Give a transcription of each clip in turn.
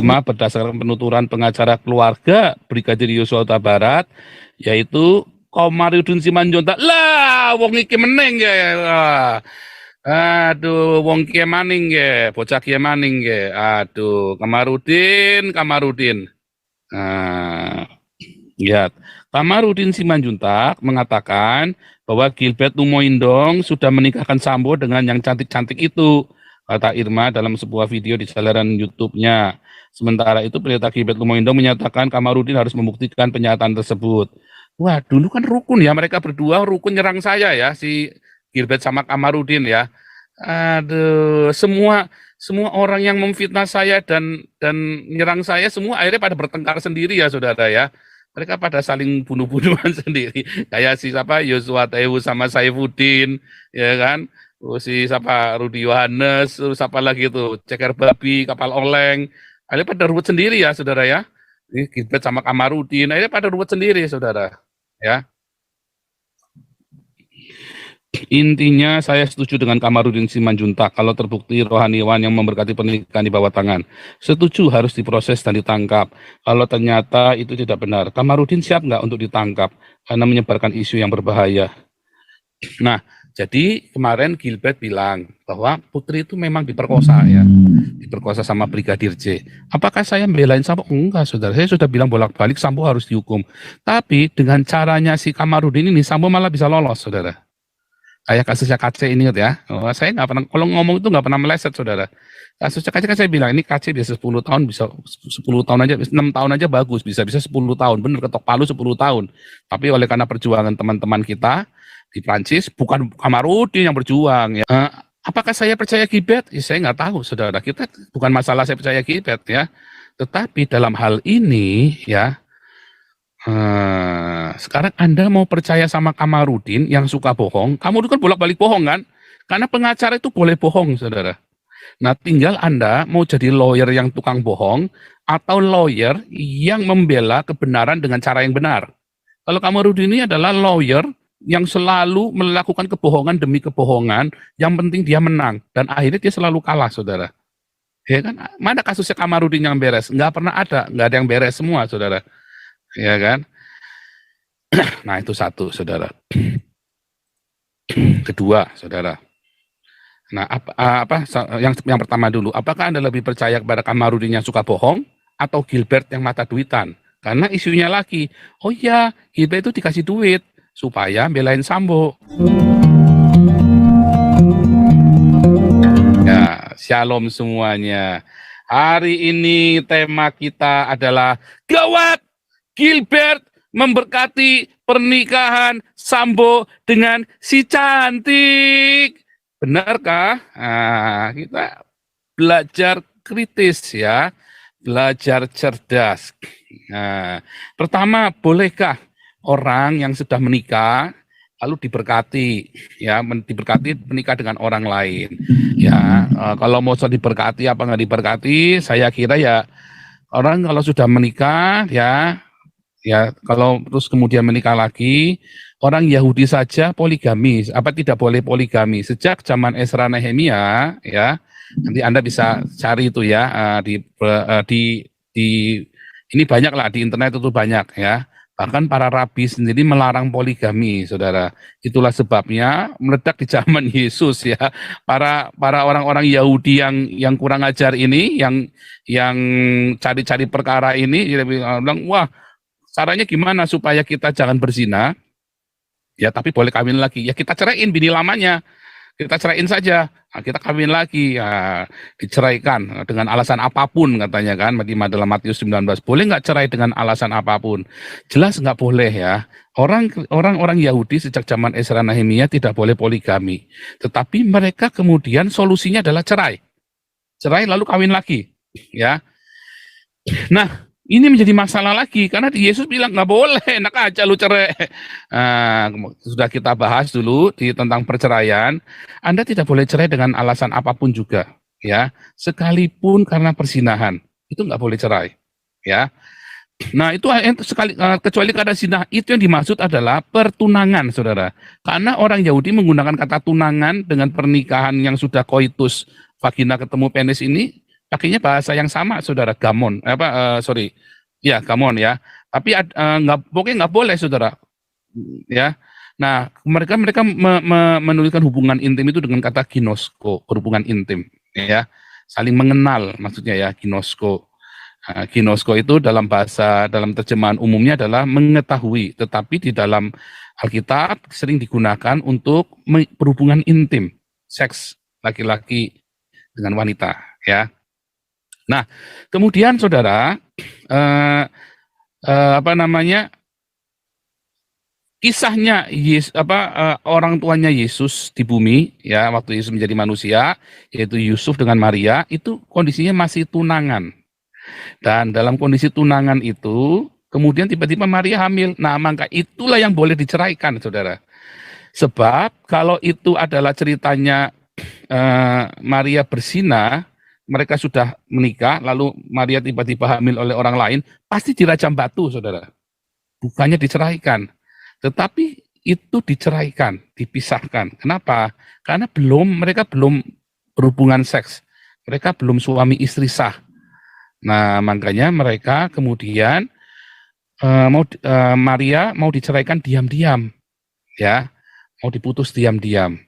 Irma berdasarkan penuturan pengacara keluarga Brigadir Yosua Huta Barat, yaitu Komarudin Simanjuntak. Lah, wong iki meneng ya. Aduh, wong kie maning ya, bocah kie maning ya. Aduh, Kamarudin. Nah, lihat, Kamarudin Simanjuntak mengatakan bahwa Gilbert Numoindong sudah menikahkan Sambo dengan yang cantik-cantik itu, kata Irma dalam sebuah video di saluran YouTube-nya. Sementara itu, pendeta Gilbert Numoindong menyatakan Kamarudin harus membuktikan pernyataan tersebut. Wah, dulu kan rukun ya, mereka berdua rukun nyerang saya ya, si Gilbert sama Kamarudin ya. Aduh, semua orang yang memfitnah saya dan menyerang saya semua akhirnya pada bertengkar sendiri ya, saudara ya. Mereka pada saling bunuh-bunuhan sendiri. Kayak si siapa Yosua Tewu sama Saifuddin, ya kan? Si siapa Rudi Yohanes, terus apa lagi itu Ceker Babi, Kapal Oleng. Akhirnya pada ruwet sendiri ya, saudara ya. Ini Gilbert sama Kamarudin, akhirnya pada ruwet sendiri, saudara. Ya. Intinya saya setuju dengan Kamarudin Simanjuntak kalau terbukti rohaniawan yang memberkati pernikahan di bawah tangan. Setuju harus diproses dan ditangkap. Kalau ternyata itu tidak benar, Kamarudin siap nggak untuk ditangkap karena menyebarkan isu yang berbahaya. Nah, jadi kemarin Gilbert bilang bahwa Putri itu memang diperkosa ya, diperkosa sama Brigadir J. Apakah saya membelain Sambo? Enggak, saudara. Saya sudah bilang bolak-balik Sambo harus dihukum. Tapi dengan caranya si Kamarudin ini Sambo malah bisa lolos, saudara. Kayak kasusnya KC ini ya, saya nggak pernah, kalau ngomong itu nggak pernah meleset, saudara. Kasusnya KC kan saya bilang, ini KC bisa 10 tahun, bisa 10 tahun aja, 6 tahun aja bagus, bisa 10 tahun, bener ketok palu 10 tahun. Tapi oleh karena perjuangan teman-teman kita di Prancis, bukan Kamarudin yang berjuang ya. Apakah saya percaya Gilbert? Ya, saya nggak tahu, saudara. Kita bukan masalah saya percaya Gilbert ya, tetapi dalam hal ini ya, sekarang Anda mau percaya sama Kamarudin yang suka bohong? Kamu kan bolak-balik bohong kan? Karena pengacara itu boleh bohong, saudara. Nah, tinggal Anda mau jadi lawyer yang tukang bohong atau lawyer yang membela kebenaran dengan cara yang benar. Kalau Kamarudin ini adalah lawyer yang selalu melakukan kebohongan demi kebohongan, yang penting dia menang dan akhirnya dia selalu kalah, saudara. Ya kan? Mana kasusnya Kamarudin yang beres? Nggak pernah ada, nggak ada yang beres semua, saudara. Ya kan? Nah, itu satu, saudara. Kedua, saudara. Nah, yang pertama dulu, apakah Anda lebih percaya kepada Kamarudin yang suka bohong atau Gilbert yang mata duitan? Karena isunya lagi, oh iya, Gilbert itu dikasih duit supaya belain Sambo. Ya, shalom semuanya. Hari ini tema kita adalah gawat, Gilbert memberkati pernikahan Sambo dengan si cantik. Benarkah? Nah, kita belajar kritis ya, belajar cerdas. Nah, pertama, bolehkah orang yang sudah menikah lalu diberkati ya, diberkati menikah dengan orang lain? Ya, kalau mau diberkati apa nggak diberkati, saya kira ya orang kalau sudah menikah ya kalau terus kemudian menikah lagi, orang Yahudi saja poligami, apa tidak boleh poligami sejak zaman Ezra Nehemia ya. Nanti Anda bisa cari itu ya, di ini banyak lah di internet itu banyak ya. Bahkan para rabi sendiri melarang poligami, saudara. Itulah sebabnya meledak di zaman Yesus ya. Para orang-orang Yahudi yang kurang ajar ini, yang cari-cari perkara ini, dia bilang, wah, caranya gimana supaya kita jangan berzina? Ya, tapi boleh kawin lagi. Ya, kita ceraiin bini lamanya. Kita ceraiin saja. Nah, kita kawin lagi. Ya, diceraikan dengan alasan apapun katanya kan. Di dalam Matius 19. Boleh nggak cerai dengan alasan apapun? Jelas nggak boleh ya. Orang-orang Yahudi sejak zaman Ezra Nehemia tidak boleh poligami. Tetapi mereka kemudian solusinya adalah cerai. Cerai lalu kawin lagi. Ya. Nah, ini menjadi masalah lagi karena Yesus bilang nggak boleh, enak aja lu cerai. Sudah kita bahas dulu tentang perceraian. Anda tidak boleh cerai dengan alasan apapun juga, ya. Sekalipun karena persinahan, itu nggak boleh cerai, ya. Nah, itu kecuali karena zina, itu yang dimaksud adalah pertunangan, saudara. Karena orang Yahudi menggunakan kata tunangan dengan pernikahan yang sudah koitus vagina ketemu penis ini pakainya bahasa yang sama, saudara, gamon, sorry, ya gamon ya. Tapi nggak, pokoknya nggak boleh, saudara, ya. Nah, mereka mereka menuliskan hubungan intim itu dengan kata ginosko, berhubungan intim, ya, saling mengenal, maksudnya ya, ginosko. Ginosko itu dalam terjemahan umumnya adalah mengetahui, tetapi di dalam Alkitab sering digunakan untuk berhubungan intim, seks laki-laki dengan wanita, ya. Nah, kemudian saudara, eh, apa namanya, kisahnya orang tuanya Yesus di bumi, ya, waktu Yesus menjadi manusia, yaitu Yusuf dengan Maria, itu kondisinya masih tunangan. Dan dalam kondisi tunangan itu, kemudian tiba-tiba Maria hamil. Nah, maka itulah yang boleh diceraikan, saudara. Sebab kalau itu adalah ceritanya Maria berzina, mereka sudah menikah, lalu Maria tiba-tiba hamil oleh orang lain, pasti dirajam batu, saudara. Bukannya diceraikan. Tetapi itu diceraikan, dipisahkan. Kenapa? Karena mereka belum berhubungan seks. Mereka belum suami istri sah. Nah, makanya mereka kemudian Maria mau diceraikan diam-diam, ya, mau diputus diam-diam.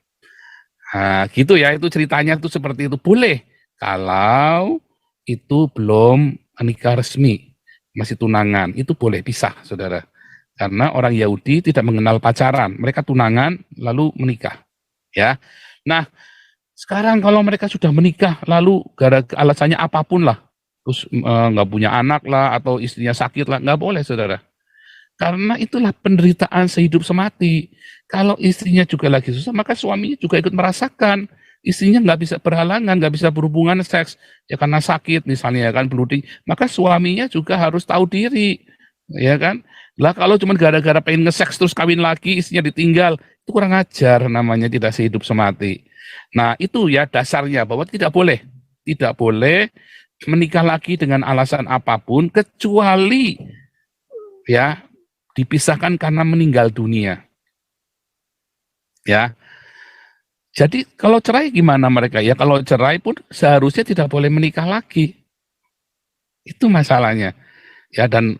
Nah, gitu ya, itu ceritanya itu seperti itu. Boleh kalau itu belum menikah resmi, masih tunangan, itu boleh pisah, saudara. Karena orang Yahudi tidak mengenal pacaran, mereka tunangan lalu menikah, ya. Nah, sekarang kalau mereka sudah menikah, lalu alasannya apapun lah, terus nggak punya anak lah, atau istrinya sakit lah, nggak boleh, saudara. Karena itulah penderitaan sehidup semati. Kalau istrinya juga lagi susah, maka suaminya juga ikut merasakan. Istrinya nggak bisa berhalangan, nggak bisa berhubungan seks, ya karena sakit misalnya, ya kan, blooding. Maka suaminya juga harus tahu diri, ya kan. Lah kalau cuma gara-gara pengen nge-seks terus kawin lagi, istrinya ditinggal, itu kurang ajar, namanya tidak sehidup semati. Nah itu ya dasarnya, bahwa tidak boleh menikah lagi dengan alasan apapun, kecuali ya dipisahkan karena meninggal dunia, ya. Jadi kalau cerai gimana mereka? Ya kalau cerai pun seharusnya tidak boleh menikah lagi. Itu masalahnya. Ya, dan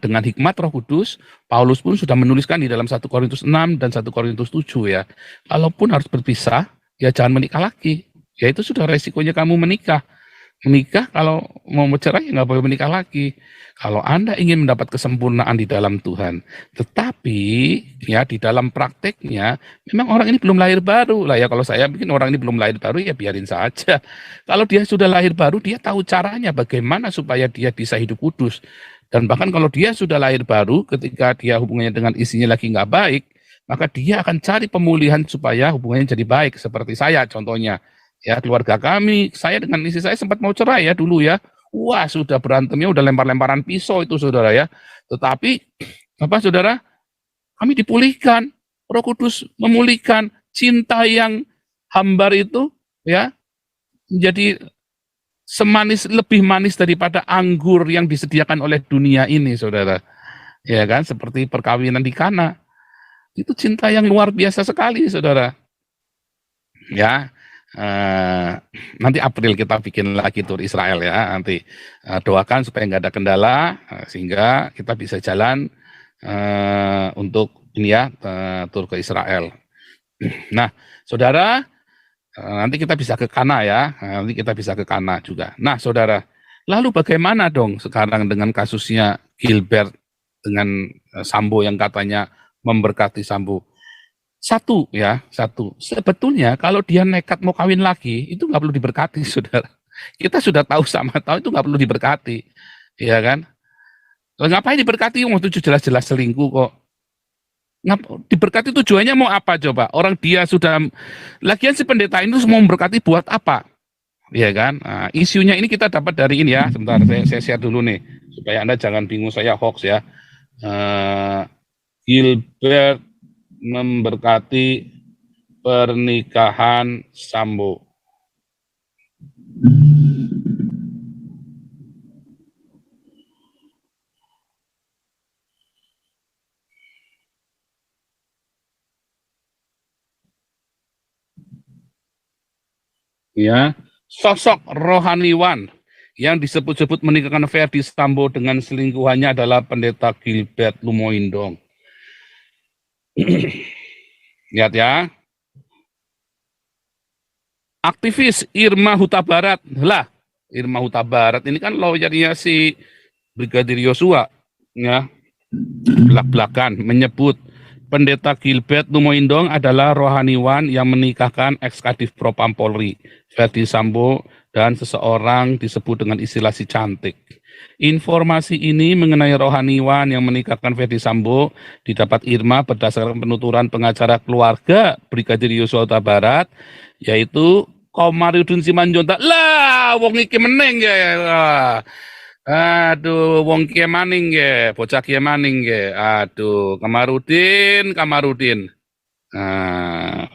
dengan hikmat Roh Kudus, Paulus pun sudah menuliskan di dalam 1 Korintus 6 dan 1 Korintus 7, ya. Kalaupun harus berpisah, ya jangan menikah lagi. Ya itu sudah resikonya kamu menikah. Menikah, kalau mau bercerai ya nggak boleh menikah lagi. Kalau Anda ingin mendapat kesempurnaan di dalam Tuhan, tetapi ya di dalam prakteknya memang orang ini belum lahir baru lah, ya. Kalau saya bikin orang ini belum lahir baru, ya biarin saja. Kalau dia sudah lahir baru, dia tahu caranya bagaimana supaya dia bisa hidup kudus. Dan bahkan kalau dia sudah lahir baru, ketika dia hubungannya dengan istrinya lagi nggak baik, maka dia akan cari pemulihan supaya hubungannya jadi baik. Seperti saya contohnya, ya, keluarga kami, saya dengan istri saya sempat mau cerai ya dulu, ya. Wah, sudah berantemnya, udah lempar-lemparan pisau itu, saudara, ya. Tetapi apa, saudara, kami dipulihkan, Roh Kudus memulihkan, cinta yang hambar itu, ya, menjadi lebih manis daripada anggur yang disediakan oleh dunia ini, saudara. Ya kan, seperti perkawinan di Kana. Itu cinta yang luar biasa sekali, saudara. Ya, nanti April kita bikin lagi tur Israel, ya. Nanti doakan supaya nggak ada kendala, sehingga kita bisa jalan untuk ini, ya, tur ke Israel. Nah, saudara, nanti kita bisa ke Kana, ya. Nanti kita bisa ke Kana juga. Nah, saudara, lalu bagaimana dong sekarang dengan kasusnya Gilbert dengan Sambo yang katanya memberkati Sambo? Satu. Sebetulnya kalau dia nekat mau kawin lagi, itu nggak perlu diberkati, saudara. Kita sudah tahu sama tahu itu nggak perlu diberkati, ya kan? Lah ngapain diberkati? Waktu itu jelas-jelas selingkuh kok. Diberkati tujuannya mau apa coba? Orang dia sudah, lagian si pendeta itu mau memberkati buat apa? Ya kan? Nah, isunya ini kita dapat dari ini, ya. Sebentar, saya share dulu nih, supaya Anda jangan bingung saya hoax, ya. Gilbert memberkati pernikahan Sambo. Ya, Sosok rohaniwan yang disebut-sebut menikahkan Ferdi Sambo dengan selingkuhannya adalah Pendeta Gilbert Lumoindong. Lihat ya. Aktivis Irma Huta Barat. Lah, Irma Huta Barat ini kan lawyernya si Brigadir Yosua, ya. Belak-belakan menyebut Pendeta Gilbert Lumoindong adalah rohaniwan yang menikahkan ex-kadif Propam Polri, Ferdi Sambo, dan seseorang disebut dengan istilah si cantik. Informasi ini mengenai rohaniwan yang menikahkan Ferdi Sambo didapat Irma berdasarkan penuturan pengacara keluarga Brigadir Yosua Huta Barat, yaitu Komarudin Simanjuntak. Lah, wong iki meneng ya. Aduh, wong Kie Maning ya, bocah Kie Maning ya. Aduh, Kamarudin. Nah,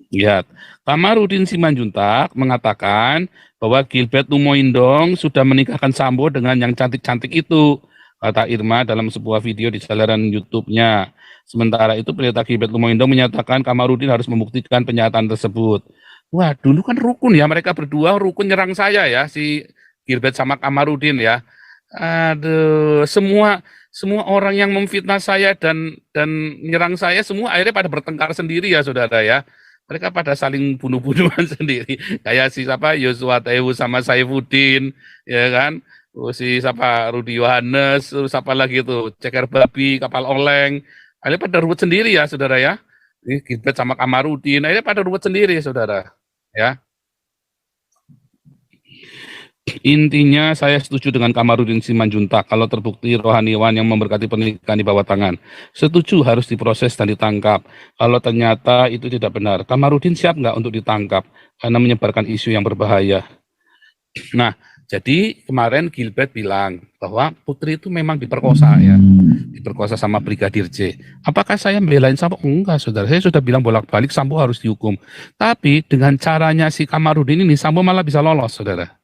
lihat. Kamarudin Simanjuntak mengatakan bahwa Gilbert Lumoindong sudah menikahkan Sambo dengan yang cantik-cantik itu, kata Irma dalam sebuah video di saluran YouTube-nya. Sementara itu, Pendeta Gilbert Lumoindong menyatakan Kamarudin harus membuktikan pernyataan tersebut. Wah, dulu kan rukun ya, mereka berdua rukun nyerang saya ya, si Gilbert sama Kamarudin ya. Aduh, semua orang yang memfitnah saya dan nyerang saya semua akhirnya pada bertengkar sendiri ya, saudara ya. Mereka pada saling bunuh-bunuhan sendiri. Kayak si siapa Yosua Tewu sama Saifuddin, ya kan? Si siapa Rudi Yohanes, terus apa lagi itu Ceker Babi, Kapal Oleng. Akhirnya pada ruwet sendiri ya, saudara ya. Ini Gilbert sama Kamarudin, akhirnya pada ruwet sendiri, saudara. Ya. Intinya saya setuju dengan Kamarudin Simanjuntak kalau terbukti rohaniwan yang memberkati pernikahan di bawah tangan. Setuju harus diproses dan ditangkap. Kalau ternyata itu tidak benar, Kamarudin siap nggak untuk ditangkap karena menyebarkan isu yang berbahaya. Nah, jadi kemarin Gilbert bilang bahwa Putri itu memang diperkosa ya, diperkosa sama Brigadir J. Apakah saya membelain Sambo? Enggak, saudara. Saya sudah bilang bolak-balik Sambo harus dihukum. Tapi dengan caranya si Kamarudin ini Sambo malah bisa lolos, saudara.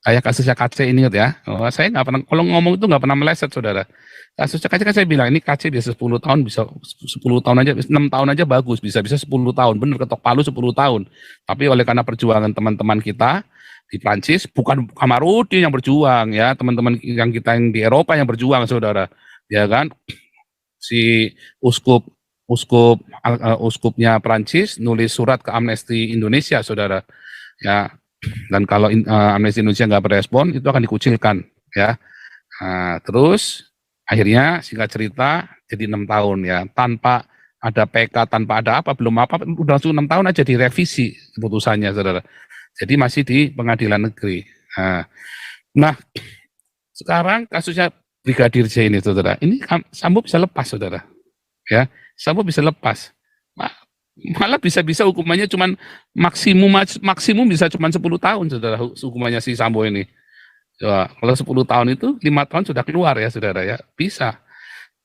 Kayak kasusnya KC ini ya. Oh, saya nggak pernah, kalau ngomong itu nggak pernah meleset, saudara. Kasusnya KC kan saya bilang, ini KC bisa 10 tahun, bisa 10 tahun aja, 6 tahun aja bagus, bisa 10 tahun, bener ketok palu 10 tahun. Tapi oleh karena perjuangan teman-teman kita di Prancis, bukan Kamarudin yang berjuang ya, teman-teman yang kita yang di Eropa yang berjuang, saudara. Ya kan, si uskupnya Prancis nulis surat ke Amnesty Indonesia, saudara. Ya, dan kalau Amnesty Indonesia nggak berespon, itu akan dikucilkan, ya. Nah, terus akhirnya singkat cerita jadi 6 tahun ya, tanpa ada PK, tanpa ada apa, belum apa, udah langsung 6 tahun aja direvisi keputusannya, saudara. Jadi masih di pengadilan negeri. Nah, sekarang kasusnya Brigadir J ini, saudara, ini Sambo bisa lepas, saudara. Ya, Sambo bisa lepas. Malah bisa-bisa hukumannya cuman maksimum bisa cuman 10 tahun, saudara, hukumannya si Sambo ini. Ya, kalau 10 tahun itu 5 tahun sudah keluar ya, saudara ya, bisa.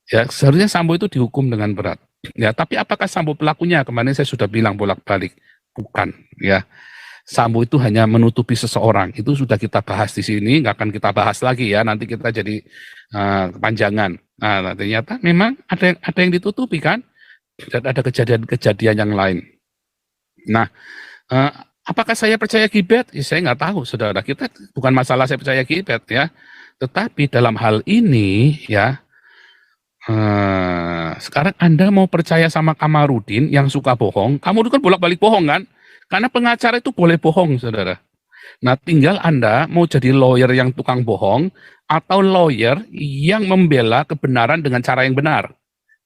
Ya, seharusnya Sambo itu dihukum dengan berat. Ya, tapi apakah Sambo pelakunya? Kemarin saya sudah bilang bolak-balik, bukan. Ya, Sambo itu hanya menutupi seseorang. Itu sudah kita bahas di sini, nggak akan kita bahas lagi ya. Nanti kita jadi kepanjangan. Nah, ternyata memang ada yang ditutupi kan? Dan ada kejadian-kejadian yang lain. Nah, apakah saya percaya Gilbert? Ya, saya nggak tahu, saudara. Kita bukan masalah saya percaya Gilbert ya, tetapi dalam hal ini ya, sekarang Anda mau percaya sama Kamarudin yang suka bohong? Kamarudin kan bolak-balik bohong kan? Karena pengacara itu boleh bohong, saudara. Nah, tinggal Anda mau jadi lawyer yang tukang bohong atau lawyer yang membela kebenaran dengan cara yang benar.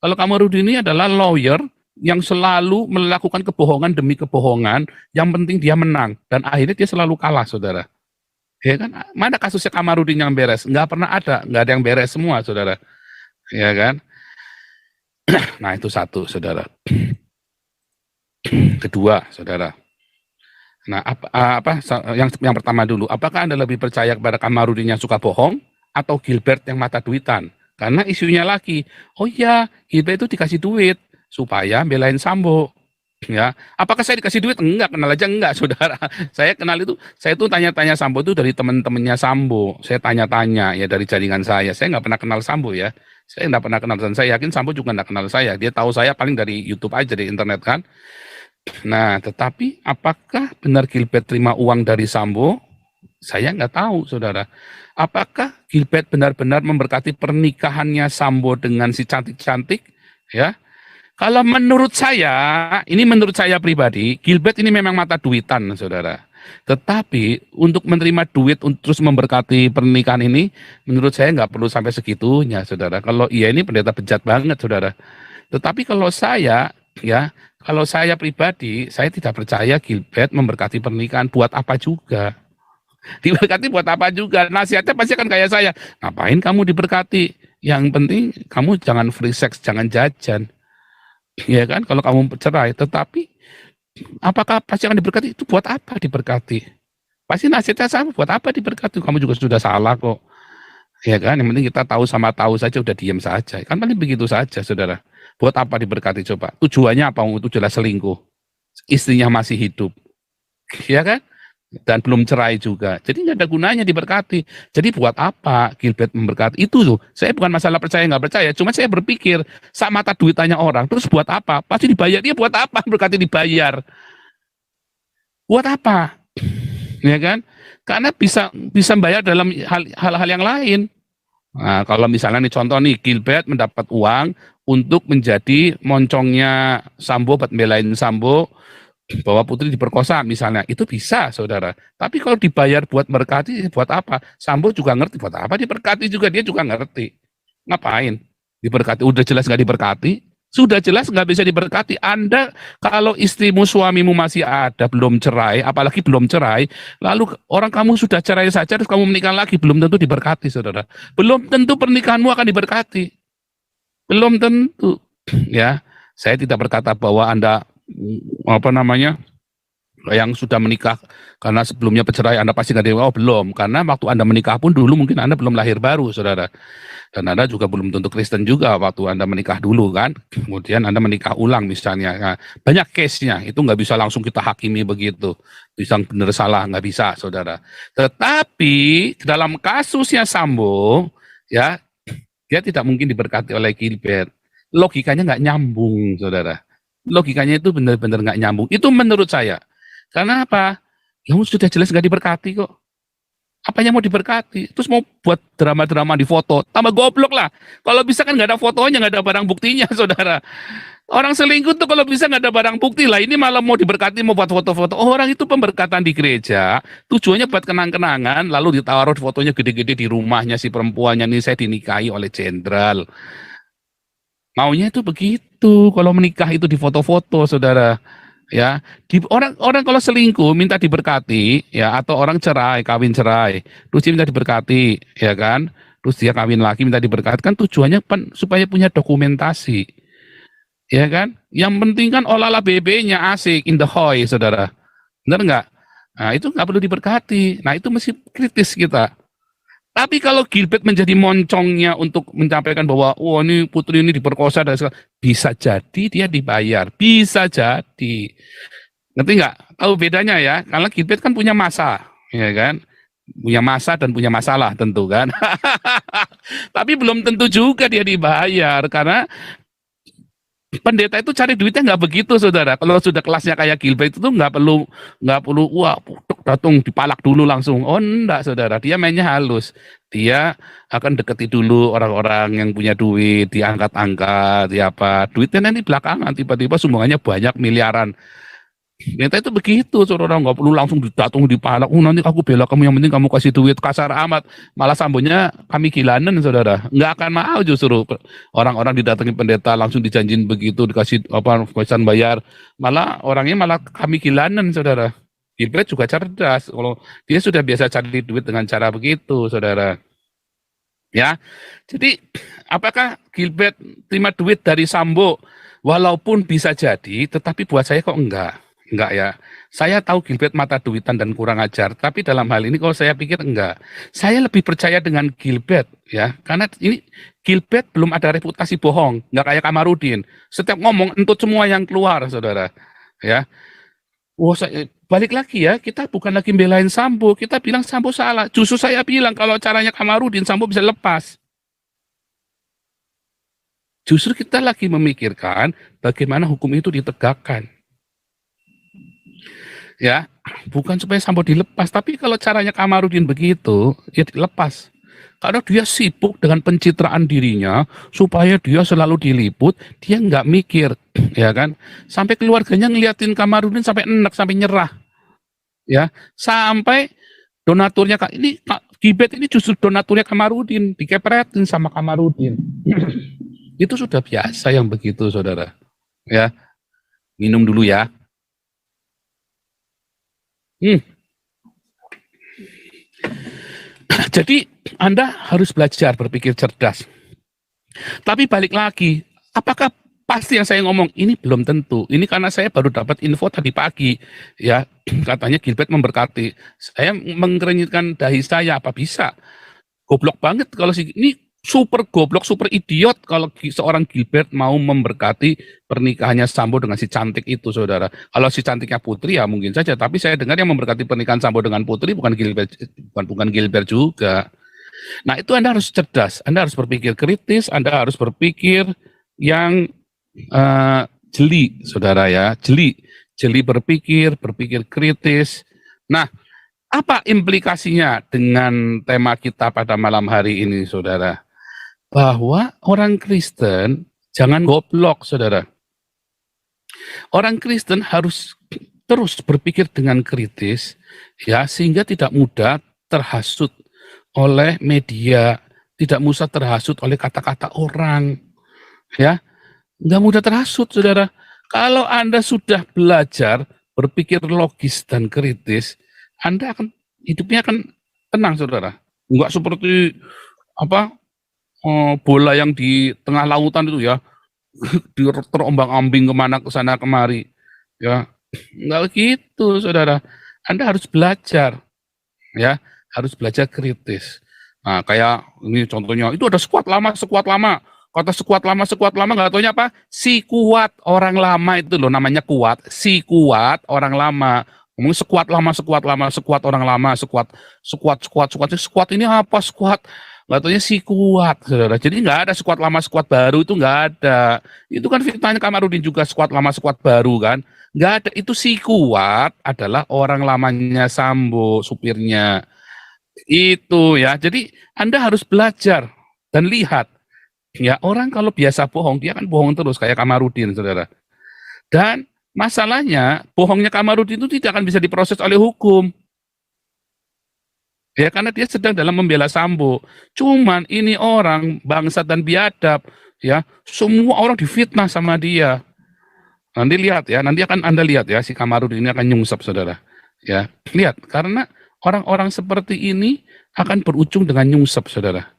Kalau Kamarudin ini adalah lawyer yang selalu melakukan kebohongan demi kebohongan, yang penting dia menang, dan akhirnya dia selalu kalah, saudara. Ya kan? Mana kasusnya Kamarudin yang beres? Nggak pernah ada, nggak ada yang beres semua, saudara. Ya kan? Nah, itu satu, saudara. Kedua, saudara. Nah, yang pertama dulu, apakah Anda lebih percaya kepada Kamarudin yang suka bohong atau Gilbert yang mata duitan? Karena isunya lagi, oh iya, Gilbert itu dikasih duit supaya belain Sambo. Ya, apakah saya dikasih duit? Enggak, kenal aja enggak, saudara. Saya tuh tanya-tanya Sambo itu dari teman-temannya Sambo. Saya tanya-tanya ya dari jaringan saya. Saya nggak pernah kenal Sambo ya. Saya nggak pernah kenal, dan saya yakin Sambo juga nggak kenal saya. Dia tahu saya paling dari YouTube aja, dari internet kan. Nah, tetapi apakah benar Gilbert terima uang dari Sambo? Saya nggak tahu, saudara. Apakah Gilbert benar-benar memberkati pernikahannya Sambo dengan si cantik-cantik? Ya, kalau menurut saya pribadi, Gilbert ini memang mata duitan, saudara. Tetapi untuk menerima duit terus memberkati pernikahan ini, menurut saya nggak perlu sampai segitunya, saudara. Kalau iya ini pendeta bejat banget, saudara. Tetapi kalau saya pribadi, saya tidak percaya Gilbert memberkati pernikahan buat apa juga. Diberkati buat apa juga? Nasihatnya pasti akan kayak saya. Ngapain kamu diberkati? Yang penting kamu jangan free sex, jangan jajan. Ya kan? Kalau kamu cerai, tetapi apakah pasti akan diberkati? Itu buat apa diberkati? Pasti nasihatnya sama, buat apa diberkati? Kamu juga sudah salah kok. Ya kan? Yang penting kita tahu sama tahu saja, udah diam saja. Kan paling begitu saja, saudara. Buat apa diberkati coba? Tujuannya apa? Itu jelas selingkuh. Istrinya masih hidup. Ya kan? Dan belum cerai juga. Jadi nggak ada gunanya diberkati. Jadi buat apa Gilbert memberkati? Itu tuh, saya bukan masalah percaya nggak percaya, cuma saya berpikir, sama mata duitannya orang, terus buat apa? Pasti dibayar, dia buat apa berkati dibayar? Buat apa? Ya kan? Karena bisa bisa bayar dalam hal-hal yang lain. Nah, kalau misalnya nih contoh nih, Gilbert mendapat uang untuk menjadi moncongnya Sambo, buat belain Sambo, bahwa putri diperkosa misalnya, itu bisa, saudara. Tapi kalau dibayar buat berkati, buat apa? Sambo juga ngerti buat apa diberkati juga, dia juga ngerti. Ngapain diberkati? Udah jelas nggak diberkati, sudah jelas nggak bisa diberkati. Anda kalau istrimu, suamimu masih ada, belum cerai, apalagi belum cerai, lalu orang kamu sudah cerai saja, terus kamu menikah lagi, belum tentu diberkati, saudara. Belum tentu pernikahanmu akan diberkati. Belum tentu. Ya, saya tidak berkata bahwa Anda apa namanya yang sudah menikah karena sebelumnya bercerai Anda pasti nggak oh belum, karena waktu Anda menikah pun dulu mungkin Anda belum lahir baru, saudara, dan Anda juga belum tentu Kristen juga waktu Anda menikah dulu kan, kemudian Anda menikah ulang misalnya. Nah, banyak case-nya, itu nggak bisa langsung kita hakimi begitu, bisa benar salah, nggak bisa, saudara. Tetapi dalam kasusnya Sambo, ya, dia tidak mungkin diberkati oleh Gilbert. Logikanya nggak nyambung, saudara. Logikanya itu benar-benar nggak nyambung. Itu menurut saya. Karena apa? Ya sudah jelas nggak diberkati kok. Apanya mau diberkati? Terus mau buat drama-drama di foto. Tambah goblok lah. Kalau bisa kan nggak ada fotonya, nggak ada barang buktinya, saudara. Orang selingkuh tuh kalau bisa nggak ada barang bukti lah. Ini malah mau diberkati, mau buat foto-foto. Oh, orang itu pemberkatan di gereja. Tujuannya buat kenang-kenangan. Lalu ditaruh fotonya gede-gede di rumahnya si perempuannya. Nih saya dinikahi oleh jenderal. Maunya itu begitu. Kalau menikah itu di foto-foto, saudara. Ya, orang kalau selingkuh minta diberkati, ya, atau orang cerai, kawin cerai, terus dia minta diberkati, ya kan? Terus dia kawin lagi minta diberkati, kan tujuannya supaya punya dokumentasi, ya kan? Yang penting kan olahlah BB-nya asik in the hoy, saudara. Benar nggak? Nah, itu nggak perlu diberkati. Nah, itu mesti kritis kita. Tapi kalau Gilbert menjadi moncongnya untuk mencapai bahwa oh ini putri ini diperkosa dan segala, bisa jadi dia dibayar, bisa jadi. Ngerti nggak? Tahu bedanya ya? Karena Gilbert kan punya masa, ya kan? Punya masa dan punya masalah tentu kan. Tapi belum tentu juga dia dibayar karena pendeta itu cari duitnya nggak begitu, saudara. Kalau sudah kelasnya kayak Gilbert itu tuh nggak perlu wah datang dipalak dulu langsung. Oh enggak, saudara. Dia mainnya halus. Dia akan deketi dulu orang-orang yang punya duit, diangkat-angkat, ya apa. Duitnya nanti belakangan tiba-tiba sumbangannya banyak miliaran. Ternyata itu begitu, saudara, nggak perlu langsung datang dipalak. Oh nanti aku bela kamu, yang penting kamu kasih duit, kasar amat. Malah Sambonya kami gilanen, saudara. Nggak akan mau justru orang-orang didatangi pendeta langsung dijanjin begitu, dikasih apa kosan bayar. Malah orangnya malah kami gilanen, saudara. Gilbert juga cerdas. Kalau dia sudah biasa cari duit dengan cara begitu, saudara. Ya, jadi apakah Gilbert terima duit dari Sambo? Walaupun bisa jadi, tetapi buat saya kok enggak ya. Saya tahu Gilbert mata duitan dan kurang ajar, tapi dalam hal ini kalau saya pikir enggak. Saya lebih percaya dengan Gilbert ya, karena ini Gilbert belum ada reputasi bohong, enggak kayak Kamarudin. Setiap ngomong entut semua yang keluar, saudara. Ya, balik lagi ya, kita bukan lagi belain Sambo, kita bilang Sambo salah. Justru saya bilang kalau caranya Kamarudin, Sambo bisa lepas. Justru kita lagi memikirkan bagaimana hukum itu ditegakkan. ya. Bukan supaya Sambo dilepas, tapi kalau caranya Kamarudin begitu, ya dilepas. Karena dia sibuk dengan pencitraan dirinya, supaya dia selalu diliput, dia nggak mikir, ya kan? Sampai keluarganya ngeliatin Kamarudin sampai enak, sampai nyerah, ya. Sampai donaturnya, ini Kak Gibet ini justru donaturnya Kamarudin, dikepretin sama Kamarudin. Itu sudah biasa yang begitu, saudara. Ya, minum dulu ya. Jadi Anda harus belajar berpikir cerdas. Tapi balik lagi, apakah pasti yang saya ngomong ini belum tentu. Ini karena saya baru dapat info tadi pagi, ya katanya Gilbert memberkati. Saya mengkerenyitkan dahi saya, apa bisa? Goblok banget kalau ini super goblok, super idiot kalau seorang Gilbert mau memberkati pernikahannya Sambo dengan si cantik itu, saudara. Kalau si cantiknya Putri ya mungkin saja, tapi saya dengar yang memberkati pernikahan Sambo dengan Putri bukan Gilbert, bukan Gilbert juga. Nah, itu Anda harus cerdas, Anda harus berpikir kritis, Anda harus berpikir yang jeli, saudara ya, jeli berpikir kritis. Nah, apa implikasinya dengan tema kita pada malam hari ini, saudara? Bahwa orang Kristen jangan goblok, saudara. Orang Kristen harus terus berpikir dengan kritis, ya, sehingga tidak mudah terhasut oleh media, tidak mudah terhasut oleh kata-kata orang, ya, nggak mudah terhasut, saudara. Kalau Anda sudah belajar berpikir logis dan kritis, Anda akan hidupnya akan tenang, saudara. Nggak seperti apa bola yang di tengah lautan itu ya, terombang-ambing kemana ke sana kemari, ya, nggak gitu, saudara. Anda harus belajar, ya, harus belajar kritis. Nah, kayak ini contohnya, itu ada sekuat lama, kata sekuat lama nggak taunya apa? Si kuat orang lama itu loh namanya kuat, si kuat orang lama. Ngomong sekuat orang lama, sekuat ini apa sekuat? Nggak taunya si kuat, saudara. Jadi nggak ada sekuat lama, sekuat baru itu nggak ada. Itu kan fitnahnya Kamarudin juga sekuat lama, sekuat baru kan? Nggak ada. Itu si kuat adalah orang lamanya Sambo, supirnya. Itu ya. Jadi Anda harus belajar dan lihat. Ya, orang kalau biasa bohong, dia kan bohong terus kayak Kamarudin, saudara. Dan masalahnya, bohongnya Kamarudin itu tidak akan bisa diproses oleh hukum. Ya, karena dia sedang dalam membela Sambo. Cuman ini orang bangsat dan biadab, ya. Semua orang difitnah sama dia. Nanti lihat ya, nanti akan Anda lihat ya, si Kamarudin ini akan nyungsep, saudara. Ya, lihat, karena orang-orang seperti ini akan berujung dengan nyungsep, saudara.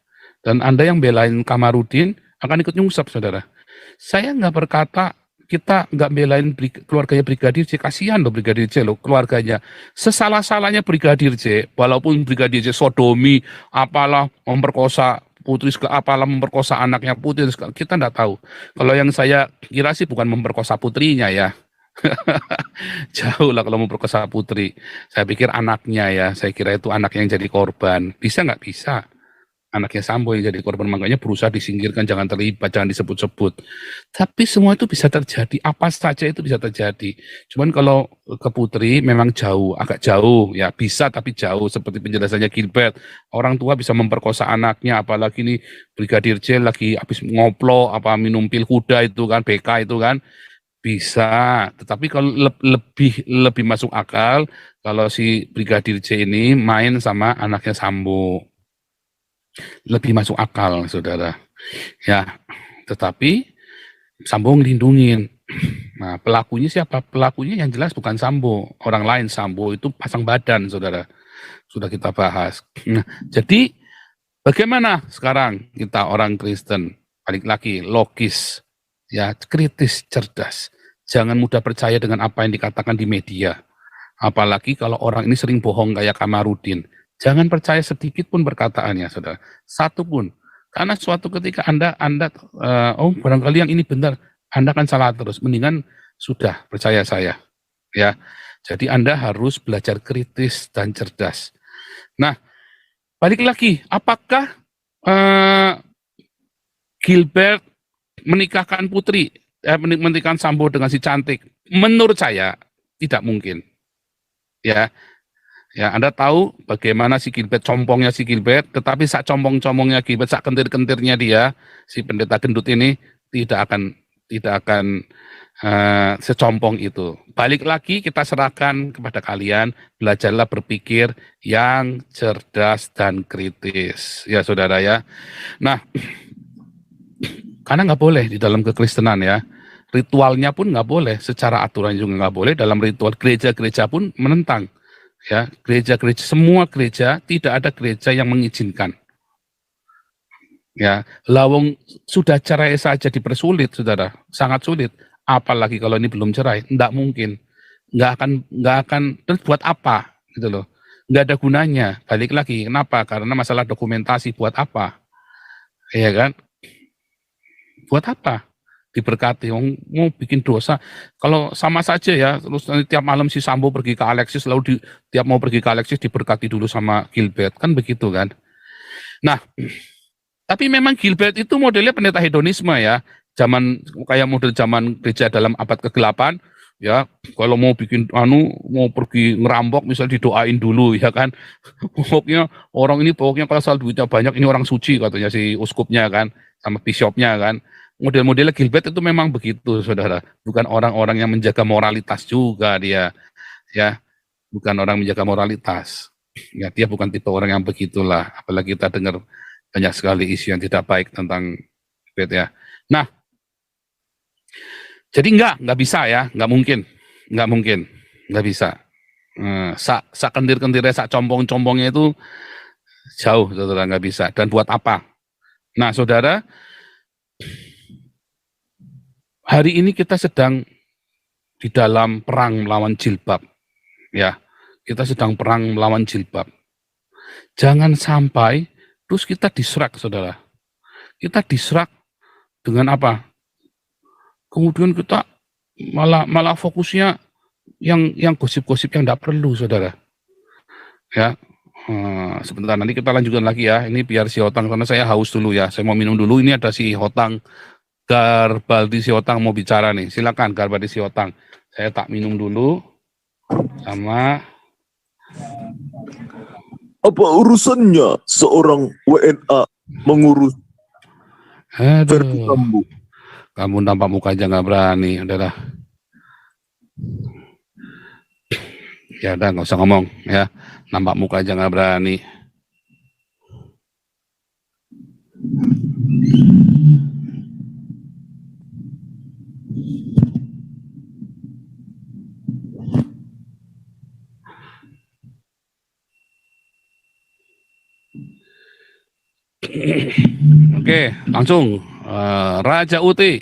Dan Anda yang belain Kamarudin akan ikut nyungsep, saudara. Saya nggak berkata kita nggak belain keluarganya Brigadir J, kasihan loh Brigadir J loh, keluarganya. Sesalah-salahnya Brigadir J, walaupun Brigadir J sodomi, apalah memperkosa Putri, apalah memperkosa anaknya Putri, kita nggak tahu. Kalau yang saya kira sih bukan memperkosa putrinya ya. Jauh lah kalau memperkosa putri. Saya pikir anaknya ya, saya kira itu anak yang jadi korban. Bisa nggak? Bisa. Anaknya Sambo yang jadi korban, makanya berusaha disingkirkan, jangan terlibat, jangan disebut-sebut. Tapi semua itu bisa terjadi, apa saja itu bisa terjadi. Cuman kalau ke Putri memang jauh, agak jauh, ya bisa tapi jauh, seperti penjelasannya Gilbert. Orang tua bisa memperkosa anaknya, apalagi ini Brigadir J lagi habis ngoplo, apa minum pil kuda itu kan, BK itu kan, bisa. Tetapi kalau lebih masuk akal, kalau si Brigadir J ini main sama anaknya Sambo. Lebih masuk akal, saudara. Ya, tetapi Sambo ngelindungin. Nah, pelakunya siapa? Pelakunya yang jelas bukan Sambo, orang lain. Sambo itu pasang badan, saudara. Sudah kita bahas. Nah, jadi bagaimana sekarang kita orang Kristen? Balik lagi, logis, ya, kritis, cerdas. Jangan mudah percaya dengan apa yang dikatakan di media. Apalagi kalau orang ini sering bohong kayak Kamarudin. Jangan percaya sedikit pun perkataannya, saudara. Satu pun. Karena suatu ketika Anda oh barangkali yang ini benar, Anda akan salah terus. Mendingan sudah percaya saya. Ya. Jadi Anda harus belajar kritis dan cerdas. Nah, balik lagi, apakah Gilbert menikahkan Putri, menikahkan Sambo dengan si cantik? Menurut saya tidak mungkin. Ya, ya Anda tahu bagaimana si Gilbert, compongnya si Gilbert, tetapi sak compong-compongnya Gilbert, sak kentir-kentirnya dia, si pendeta gendut ini tidak akan secompong itu. Balik lagi kita serahkan kepada kalian, belajarlah berpikir yang cerdas dan kritis, ya saudara ya. Nah, karena nggak boleh di dalam kekristenan ya, ritualnya pun nggak boleh, secara aturan juga nggak boleh, dalam ritual gereja-gereja pun menentang. Ya, gereja-gereja, semua gereja, tidak ada gereja yang mengizinkan. Ya, lawang sudah cerai saja dipersulit, saudara, sangat sulit. Apalagi kalau ini belum cerai, enggak mungkin, nggak akan. Terus buat apa, gitu loh? Nggak ada gunanya. Balik lagi, kenapa? Karena masalah dokumentasi, buat apa? Iya kan? Buat apa? Diberkati, mau bikin dosa. Kalau sama saja ya, terus nanti tiap malam si Sambo pergi ke Alexis, lalu tiap mau pergi ke Alexis diberkati dulu sama Gilbert, kan begitu kan? Nah, tapi memang Gilbert itu modelnya pendeta hedonisme ya, kayak model zaman gereja dalam abad ke-8, ya, kalau mau bikin mau pergi ngerampok misalnya didoain dulu ya kan. Pokoknya orang ini kalau soal duitnya banyak, ini orang suci katanya si uskupnya kan, sama bishopnya kan. Model-modelnya Gilbert itu memang begitu, saudara. Bukan orang-orang yang menjaga moralitas juga dia, ya. Bukan orang menjaga moralitas. Ya, dia bukan tipe orang yang begitulah. Apalagi kita dengar banyak sekali isu yang tidak baik tentang Gilbert ya. Nah, jadi nggak bisa ya, nggak mungkin, nggak bisa. Sak kentir-kentirnya, sak compong-compongnya itu jauh, saudara, nggak bisa. Dan buat apa? Nah, saudara, hari ini kita sedang di dalam perang melawan jilbab, ya. Kita sedang perang melawan jilbab. Jangan sampai terus kita diserak, saudara. Kita diserak dengan apa? Kemudian kita malah fokusnya yang gosip-gosip yang tidak perlu, saudara. Ya, sebentar nanti kita lanjutkan lagi ya. Ini biar si Hotang, karena saya haus dulu ya. Saya mau minum dulu. Ini ada si Hotang, Garbaldi si Hotang mau bicara nih. Silakan Garbaldi si Hotang. Saya tak minum dulu sama. Apa urusannya seorang WNA mengurus Verdi Sambo? Kamu nampak muka aja nggak berani, udahlah. Ya udah nggak usah ngomong ya. Nampak muka aja nggak berani. Oke, langsung Raja Uti.